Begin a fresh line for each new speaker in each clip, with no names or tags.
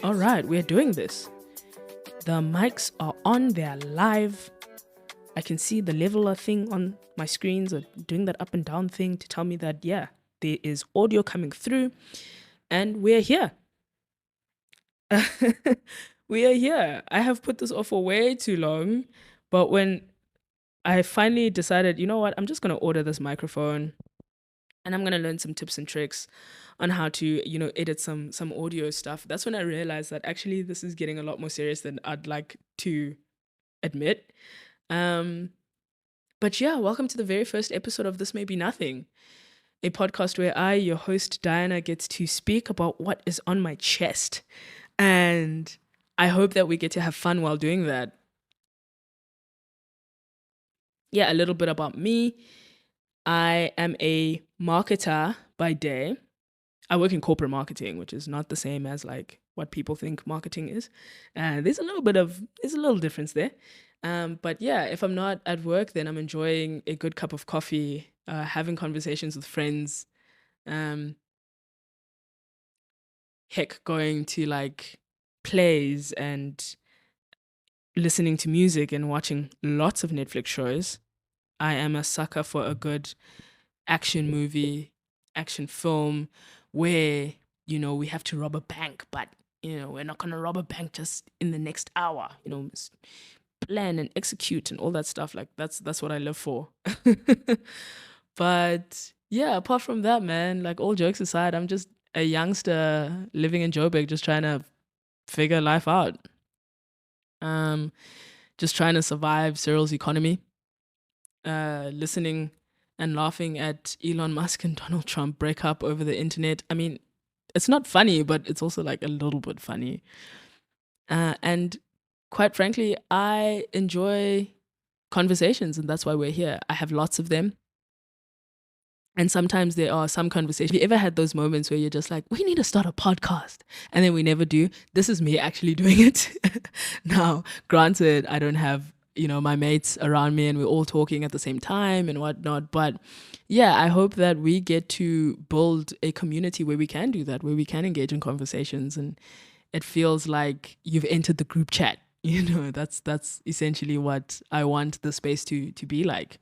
All right, we're doing this. The mics are on, they're live. I can see the leveler thing on my screens or doing that up and down thing to tell me that, yeah, there is audio coming through and we're here. We are here. I have put this off for way too long, but when I finally decided, you know what, I'm just going to order this microphone and I'm going to learn some tips and tricks on how to, edit some audio stuff. That's when I realized that actually this is getting a lot more serious than I'd like to admit. But yeah, welcome to the very first episode of This May Be Nothing, a podcast where I, your host Diana, gets to speak about what is on my chest. And I hope that we get to have fun while doing that. Yeah, a little bit about me. I am a marketer by day. I work in corporate marketing, which is not the same as like what people think marketing is. There's a little difference there. But yeah, if I'm not at work, then I'm enjoying a good cup of coffee, having conversations with friends. Heck, going to like plays and listening to music and watching lots of Netflix shows. I am a sucker for a good action movie, action film where, we have to rob a bank, but, we're not going to rob a bank just in the next hour, plan and execute and all that stuff. Like that's what I live for. But yeah, apart from that, man, like all jokes aside, I'm just a youngster living in Joburg, just trying to figure life out. Just trying to survive Cyril's economy. Listening and laughing at Elon Musk and Donald Trump break up over the internet. I mean, it's not funny, but it's also like a little bit funny. And quite frankly, I enjoy conversations, and that's why we're here. I have lots of them. And sometimes there are some conversations. Have you ever had those moments where you're just like, we need to start a podcast? And then we never do. This is me actually doing it. Now, granted, I don't have, my mates around me and we're all talking at the same time and whatnot. But yeah, I hope that we get to build a community where we can do that, where we can engage in conversations. And it feels like you've entered the group chat. That's essentially what I want the space to be like.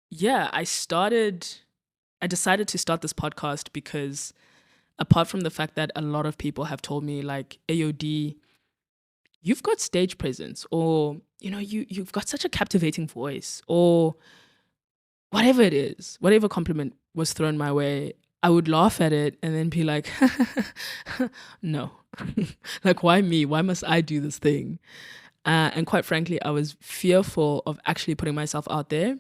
Yeah, I decided to start this podcast because apart from the fact that a lot of people have told me like, AOD, you've got stage presence, or, you've got such a captivating voice, or whatever it is, whatever compliment was thrown my way, I would laugh at it and then be like, no, like, why me? Why must I do this thing? And quite frankly, I was fearful of actually putting myself out there.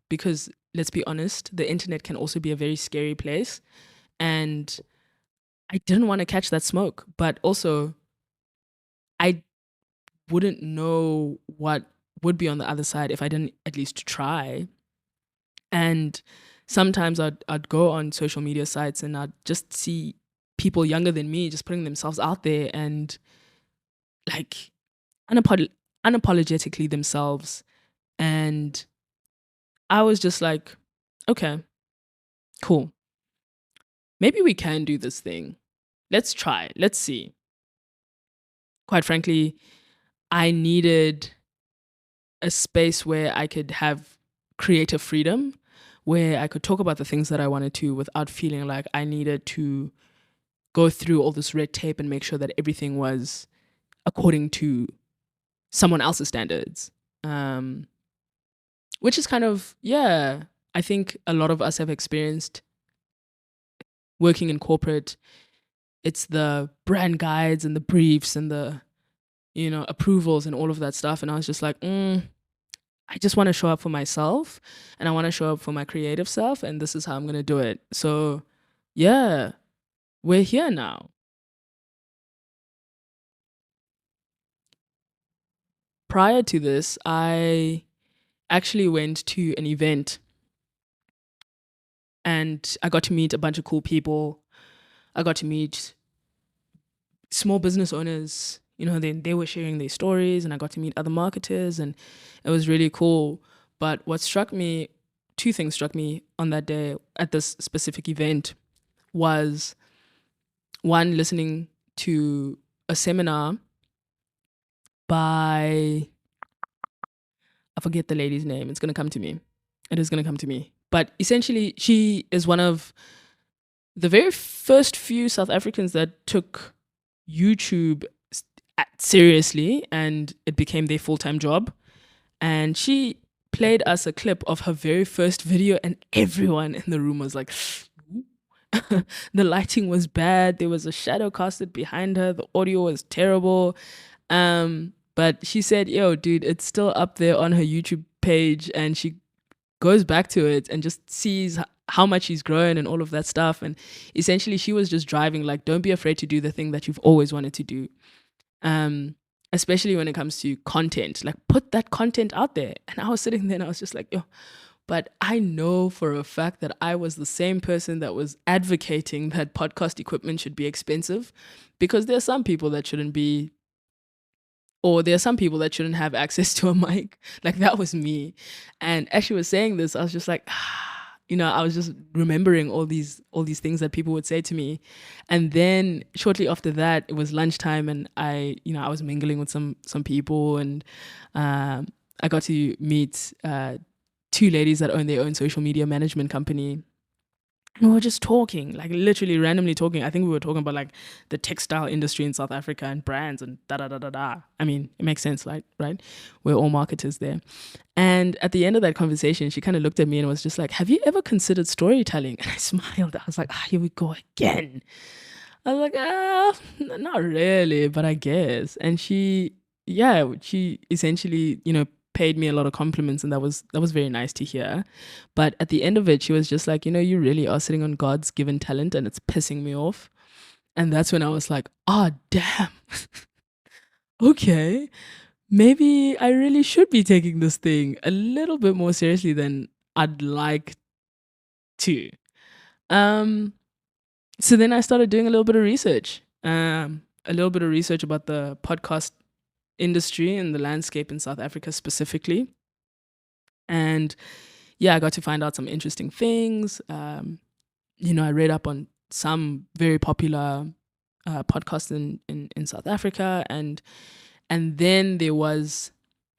Because let's be honest, the internet can also be a very scary place. And I didn't want to catch that smoke, but also I wouldn't know what would be on the other side if I didn't at least try. And sometimes I'd go on social media sites and I'd just see people younger than me just putting themselves out there and like unapologetically themselves. And I was just like, okay, cool. Maybe we can do this thing. Let's try. Let's see. Quite frankly, I needed a space where I could have creative freedom, where I could talk about the things that I wanted to without feeling like I needed to go through all this red tape and make sure that everything was according to someone else's standards. Which is kind of, yeah, I think a lot of us have experienced working in corporate. It's the brand guides and the briefs and the, approvals and all of that stuff. And I was just like, I just want to show up for myself and I want to show up for my creative self. And this is how I'm going to do it. So yeah, we're here now. Prior to this, I actually went to an event and I got to meet a bunch of cool people. I got to meet small business owners. They were sharing their stories and I got to meet other marketers and it was really cool. But what struck me, two things struck me on that day at this specific event was one, listening to a seminar by, I forget the lady's name. It's going to come to me. It is going to come to me. But essentially, she is one of the very first few South Africans that took YouTube seriously, and it became their full-time job. And she played us a clip of her very first video, and everyone in the room was like, the lighting was bad. There was a shadow casted behind her. The audio was terrible. But she said, yo, dude, it's still up there on her YouTube page. And she goes back to it and just sees how much she's grown and all of that stuff. And essentially, she was just driving, like, don't be afraid to do the thing that you've always wanted to do. Especially when it comes to content, like, put that content out there. And I was sitting there and I was just like, yo, but I know for a fact that I was the same person that was advocating that podcast equipment should be expensive, because there are some people that shouldn't be, or there are some people that shouldn't have access to a mic. Like, that was me. And as she was saying this, I was just like, I was just remembering all these things that people would say to me. And then shortly after that, it was lunchtime, and I was mingling with some people, and I got to meet two ladies that own their own social media management company. And we were just talking, like, literally randomly talking. I think we were talking about, like, the textile industry in South Africa and brands and da da da da da. I mean, it makes sense, like, right? We're all marketers there. And at the end of that conversation, she kind of looked at me and was just like, have you ever considered storytelling? And I smiled. I was like, here we go again. I was like, not really, but I guess. And she essentially, paid me a lot of compliments, and that was very nice to hear. But at the end of it, she was just like, you really are sitting on God's given talent, and it's pissing me off. And that's when I was like, damn. Okay, maybe I really should be taking this thing a little bit more seriously than I'd like to. So then I started doing a little bit of research, about the podcast industry and the landscape in South Africa specifically. And I got to find out some interesting things. I read up on some very popular podcasts in South Africa, and then there was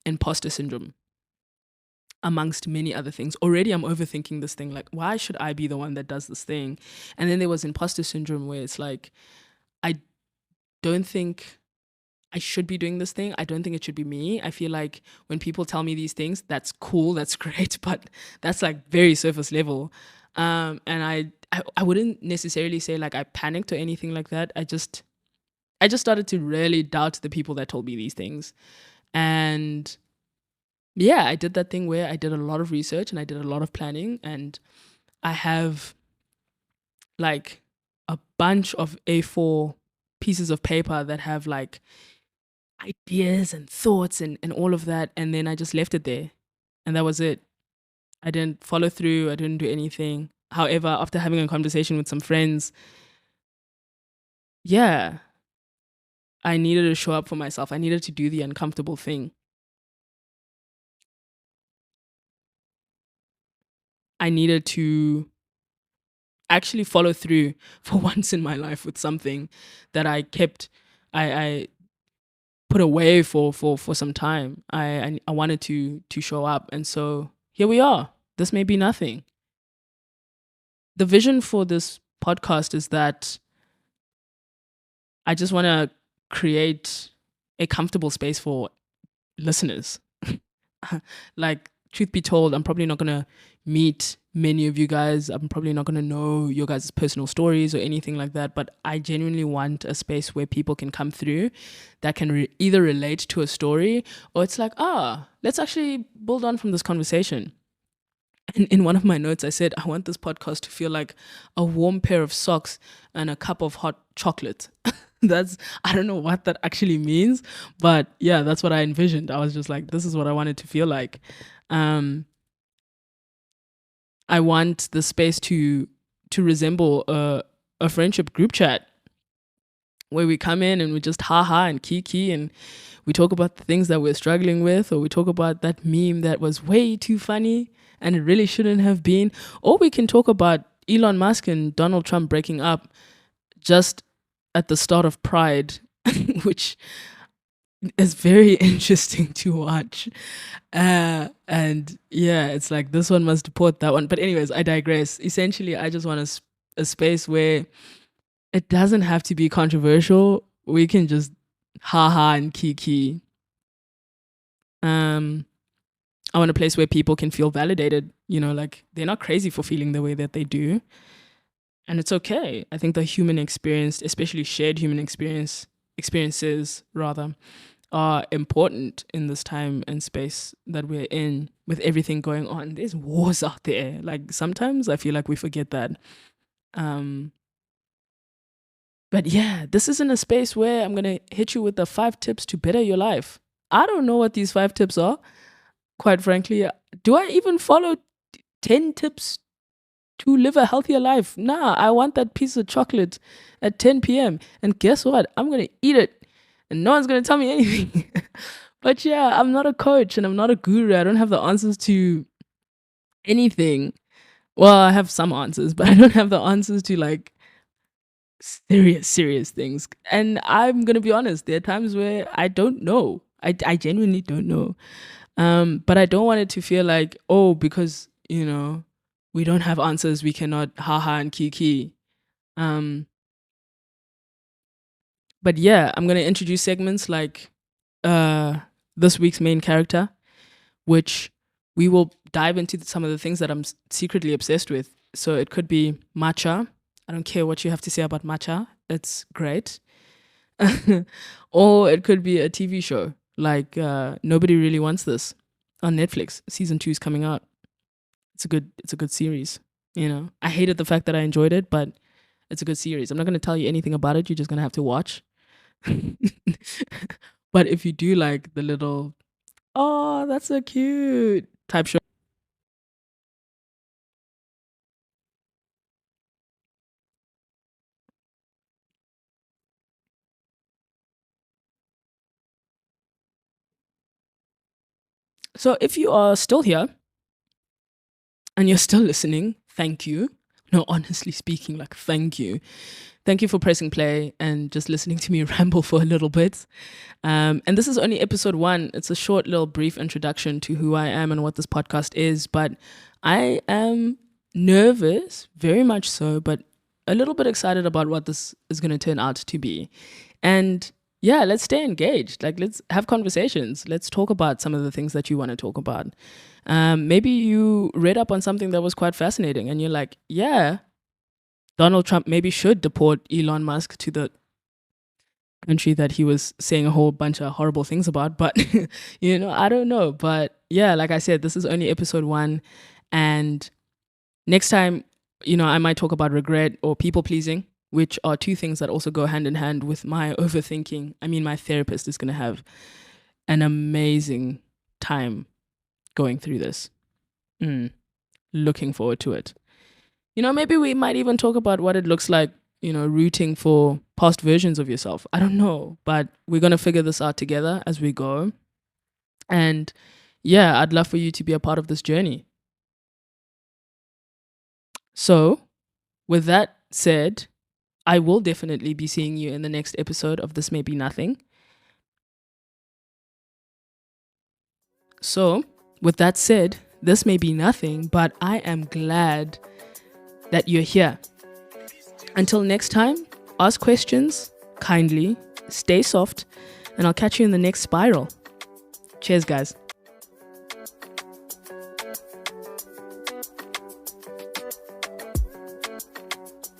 imposter syndrome, amongst many other things. Already I'm overthinking this thing, like, why should I be the one that does this thing? And then there was imposter syndrome, where it's like, I don't think I should be doing this thing. I don't think it should be me. I feel like when people tell me these things, that's cool, that's great, but that's like very surface level. And I wouldn't necessarily say like I panicked or anything like that. I just started to really doubt the people that told me these things. And I did that thing where I did a lot of research and I did a lot of planning, and I have like a bunch of A4 pieces of paper that have like ideas and thoughts and all of that. And then I just left it there, and that was it. I didn't follow through. I didn't do anything. However, after having a conversation with some friends, I needed to show up for myself. I needed to do the uncomfortable thing. I needed to actually follow through for once in my life with something that I kept, I put away for some time. I wanted to show up, and so here we are. This may be nothing. The vision for this podcast is that I just want to create a comfortable space for listeners. Like, truth be told, I'm probably not going to meet many of you guys. I'm probably not going to know your guys' personal stories or anything like that. But I genuinely want a space where people can come through that can either relate to a story, or it's like, let's actually build on from this conversation. And in one of my notes, I said, I want this podcast to feel like a warm pair of socks and a cup of hot chocolate. I don't know what that actually means, but that's what I envisioned. I was just like, this is what I wanted to feel like. I want the space to resemble a friendship group chat, where we come in and we just ha and kiki, and we talk about the things that we're struggling with, or we talk about that meme that was way too funny and it really shouldn't have been, or we can talk about Elon Musk and Donald Trump breaking up, just at the start of Pride, which is very interesting to watch. And yeah, it's like this one must deport that one. But anyways, I digress. Essentially, I just want a space where it doesn't have to be controversial. We can just haha and kiki. I want a place where people can feel validated, like they're not crazy for feeling the way that they do. And it's okay. I think the human experience, especially shared human experiences rather, are important in this time and space that we're in with everything going on. There's wars out there. Like sometimes I feel like we forget that. But yeah, this isn't a space where I'm going to hit you with the 5 tips to better your life. I don't know what these 5 tips are. Quite frankly, do I even follow 10 tips to live a healthier life? Nah, I want that piece of chocolate at 10 p.m. And guess what? I'm going to eat it and no one's going to tell me anything. But yeah, I'm not a coach and I'm not a guru. I don't have the answers to anything. Well, I have some answers, but I don't have the answers to like serious things. And I'm going to be honest, there are times where I don't know. I genuinely don't know. But I don't want it to feel like, oh, because, we don't have answers, we cannot haha and kiki. But yeah, I'm going to introduce segments like this week's main character, which we will dive into some of the things that I'm secretly obsessed with. So it could be matcha. I don't care what you have to say about matcha. It's great. Or it could be a TV show like Nobody Really Wants This on Netflix. Season 2 is coming out. It's a good series. I hated the fact that I enjoyed it, but it's a good series. I'm not going to tell you anything about it. You're just going to have to watch. But if you do like the little, oh, that's so cute type show. So if you are still here and you're still listening, thank you. No, honestly speaking, like, thank you. Thank you for pressing play and just listening to me ramble for a little bit. And this is only episode 1. It's a short little brief introduction to who I am and what this podcast is. But I am nervous, very much so, but a little bit excited about what this is going to turn out to be. And yeah, let's stay engaged. Like, let's have conversations. Let's talk about some of the things that you want to talk about. Maybe you read up on something that was quite fascinating and you're like, yeah, Donald Trump maybe should deport Elon Musk to the country that he was saying a whole bunch of horrible things about. But, I don't know. But yeah, like I said, this is only episode 1. And next time, I might talk about regret or people pleasing, which are 2 things that also go hand in hand with my overthinking. I mean, my therapist is going to have an amazing time going through this. Looking forward to it. Maybe we might even talk about what it looks like, rooting for past versions of yourself. I don't know, but we're going to figure this out together as we go. And yeah, I'd love for you to be a part of this journey. So, with that said, I will definitely be seeing you in the next episode of This May Be Nothing. So, with that said, this may be nothing, but I am glad that you're here. Until next time, ask questions kindly, stay soft, and I'll catch you in the next spiral. Cheers, guys.